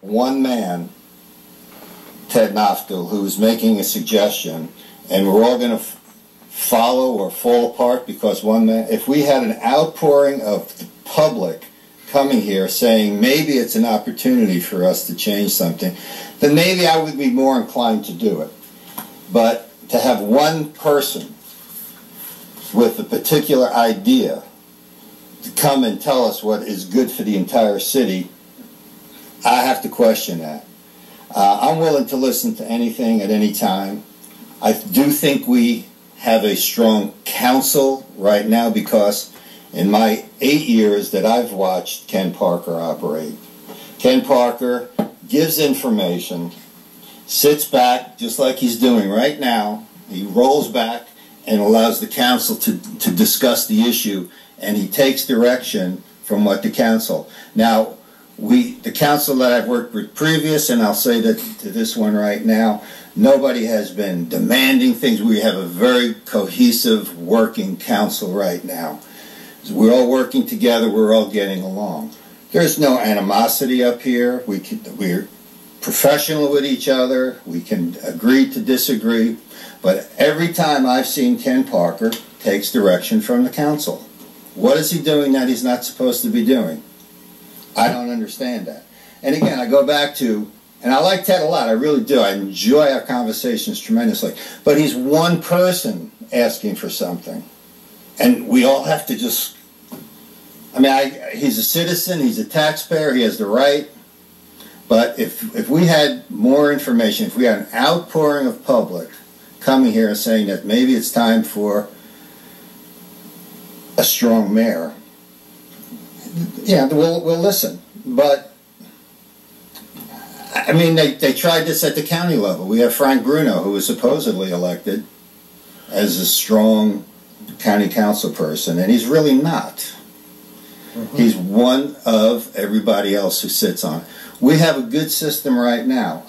one man, Ted Nofkel, who is making a suggestion, and we're all going to follow or fall apart because one man, if we had an outpouring of the public coming here saying maybe it's an opportunity for us to change something, then maybe I would be more inclined to do it. But to have one person with a particular idea to come and tell us what is good for the entire city, I have to question that. I'm willing to listen to anything at any time. I do think we have a strong council right now because in my 8 years that I've watched Ken Parker operate, Ken Parker gives information, sits back just like he's doing right now, he rolls back and allows the council to discuss the issue, and he takes direction from what the council. Now, the council that I've worked with previous, and I'll say that to this one right now, nobody has been demanding things. We have a very cohesive working council right now. We're all working together, we're all getting along. There's no animosity up here. We're professional with each other. We can agree to disagree. But every time I've seen Ken Parker takes direction from the council. What is he doing that he's not supposed to be doing? I don't understand that. And again, I go back to, and I like Ted a lot, I really do. I enjoy our conversations tremendously. But he's one person asking for something. And we all have to just, I mean, he's a citizen, he's a taxpayer, he has the right. But if we had more information, if we had an outpouring of public coming here and saying that maybe it's time for a strong mayor, yeah, we'll listen. But, I mean, they tried this at the county level. We have Frank Bruno, who was supposedly elected as a strong county council person, and he's really not. He's one of everybody else who sits on it. We have a good system right now.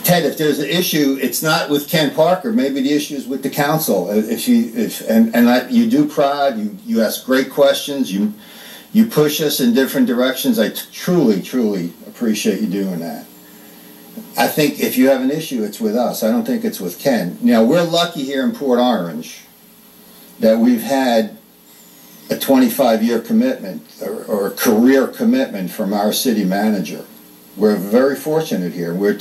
Ted, if there's an issue, it's not with Ken Parker. Maybe the issue is with the council. You do prod, you ask great questions, you push us in different directions. I truly, truly appreciate you doing that. I think if you have an issue, it's with us. I don't think it's with Ken. Now, we're lucky here in Port Orange that we've had a 25-year commitment or a career commitment from our city manager. We're very fortunate here. We're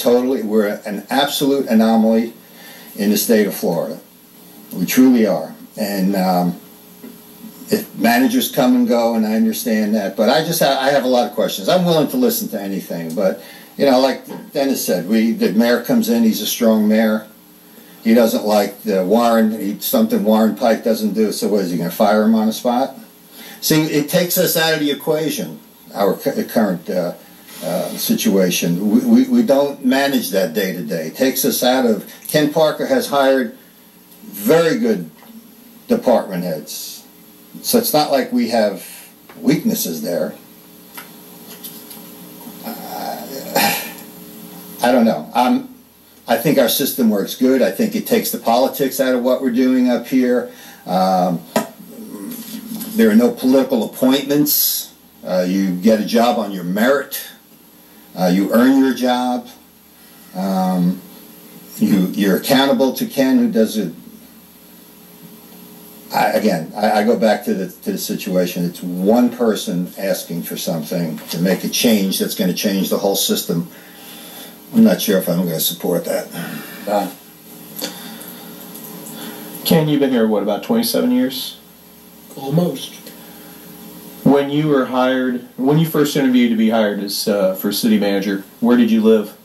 an absolute anomaly in the state of Florida. We truly are. And if managers come and go, and I understand that, but I have a lot of questions. I'm willing to listen to anything, but you know, like Dennis said, the mayor comes in, he's a strong mayor. He doesn't like something Warren Pike doesn't do, so what, is he going to fire him on the spot? See, it takes us out of the equation, our current situation. We don't manage that day to day. It takes us out of, Ken Parker has hired very good department heads. So it's not like we have weaknesses there. I don't know. I think our system works good. I think it takes the politics out of what we're doing up here. There are no political appointments. You get a job on your merit. You earn your job. You're accountable to Ken, who does it. I go back to the situation. It's one person asking for something to make a change that's going to change the whole system. I'm not sure if I'm going to support that. Ken, you've been here, what, about 27 years? Almost. When you were hired, when you first interviewed to be hired as for city manager, where did you live?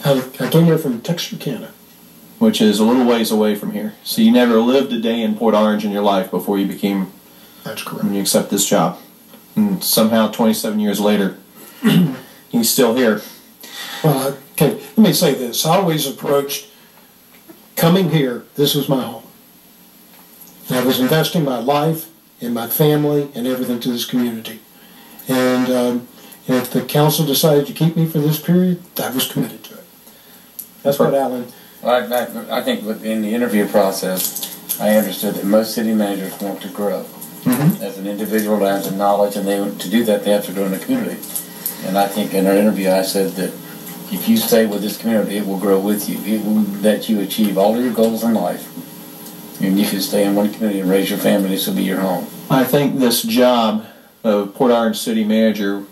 I came here from Texarkana. Which is a little ways away from here. So you never lived a day in Port Orange in your life before you became... That's correct. When you accept this job. And somehow 27 years later, he's still here. Well, okay, let me say this. I always approached coming here, this was my home. And I was investing my life and my family and everything to this community. And if the council decided to keep me for this period, I was committed to it. That's what Alan... I think in the interview process, I understood that most city managers want to grow. as an individual, as a knowledge, and to do that, they have to grow in the community. And I think in our interview, I said that if you stay with this community, it will grow with you. It will let you achieve all of your goals in life. And you can stay in one community and raise your family. This will be your home. I think this job of Port Orange City Manager,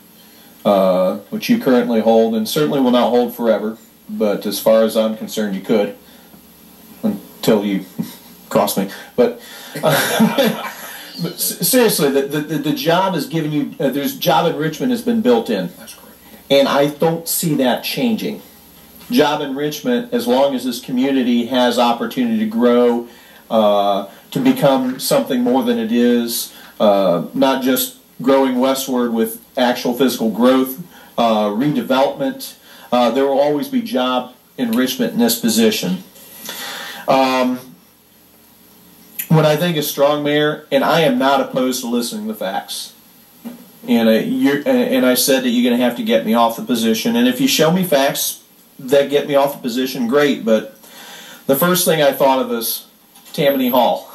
which you currently hold, and certainly will not hold forever, but as far as I'm concerned, you could, until you cross me. But, but seriously, the job is giving you, there's job enrichment has been built in. That's correct. And I don't see that changing. Job enrichment, as long as this community has opportunity to grow, to become something more than it is, not just growing westward with actual physical growth, redevelopment, there will always be job enrichment in this position. When I think of strong mayor, and I am not opposed to listening to facts. And I said that you're going to have to get me off the position. And if you show me facts that get me off the position, great. But the first thing I thought of is Tammany Hall.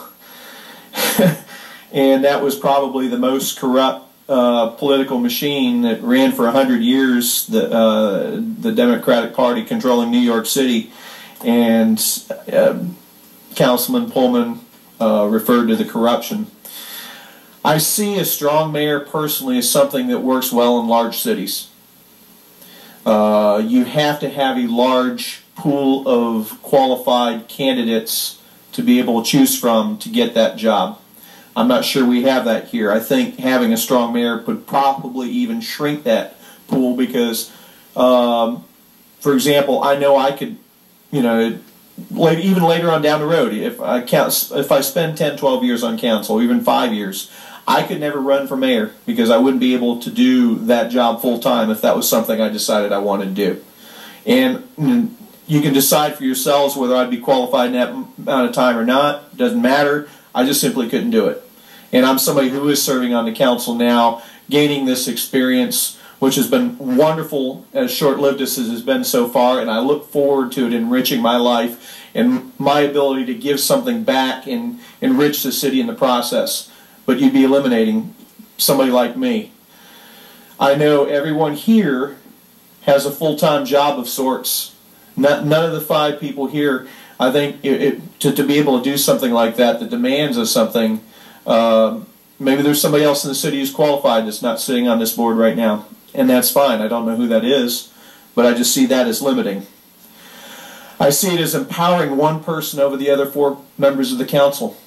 And that was probably the most corrupt political machine that ran for 100 years, the Democratic Party controlling New York City. And Councilman Pullman referred to the corruption. I see a strong mayor personally as something that works well in large cities. You have to have a large pool of qualified candidates to be able to choose from to get that job. I'm not sure we have that here. I think having a strong mayor could probably even shrink that pool because, for example, I know I could, you know, even later on down the road, if I spend 10, 12 years on council, even 5 years, I could never run for mayor because I wouldn't be able to do that job full time if that was something I decided I wanted to do. And you can decide for yourselves whether I'd be qualified in that amount of time or not. It doesn't matter. I just simply couldn't do it. And I'm somebody who is serving on the council now, gaining this experience, which has been wonderful, as short-lived as it has been so far, and I look forward to it enriching my life and my ability to give something back and enrich the city in the process. But you'd be eliminating somebody like me. I know everyone here has a full-time job of sorts. None of the 5 people here, I think, to be able to do something like that, the demands of something, maybe there's somebody else in the city who's qualified that's not sitting on this board right now. And that's fine. I don't know who that is, but I just see that as limiting. I see it as empowering one person over the other 4 members of the council.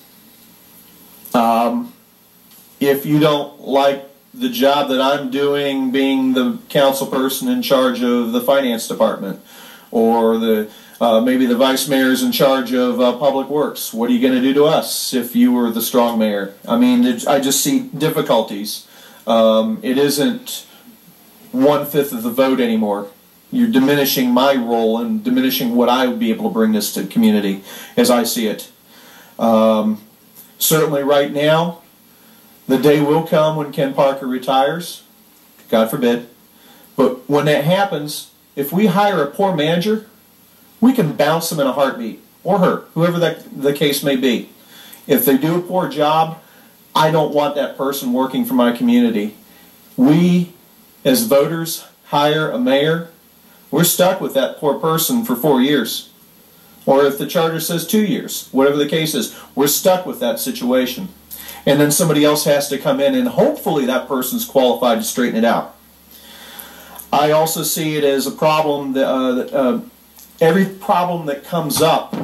If you don't like the job that I'm doing, being the council person in charge of the finance department, or maybe the vice mayor is in charge of public works, what are you going to do to us if you were the strong mayor? I mean, I just see difficulties. It isn't 1/5 of the vote anymore. You're diminishing my role and diminishing what I would be able to bring this to the community as I see it. Certainly right now, the day will come when Ken Parker retires, God forbid. But when that happens, if we hire a poor manager, we can bounce them in a heartbeat, or her, whoever the case may be. If they do a poor job, I don't want that person working for my community. We, as voters, hire a mayor, we're stuck with that poor person for 4 years. Or if the charter says 2 years, whatever the case is, we're stuck with that situation. And then somebody else has to come in and hopefully that person's qualified to straighten it out. I also see it as a problem that every problem that comes up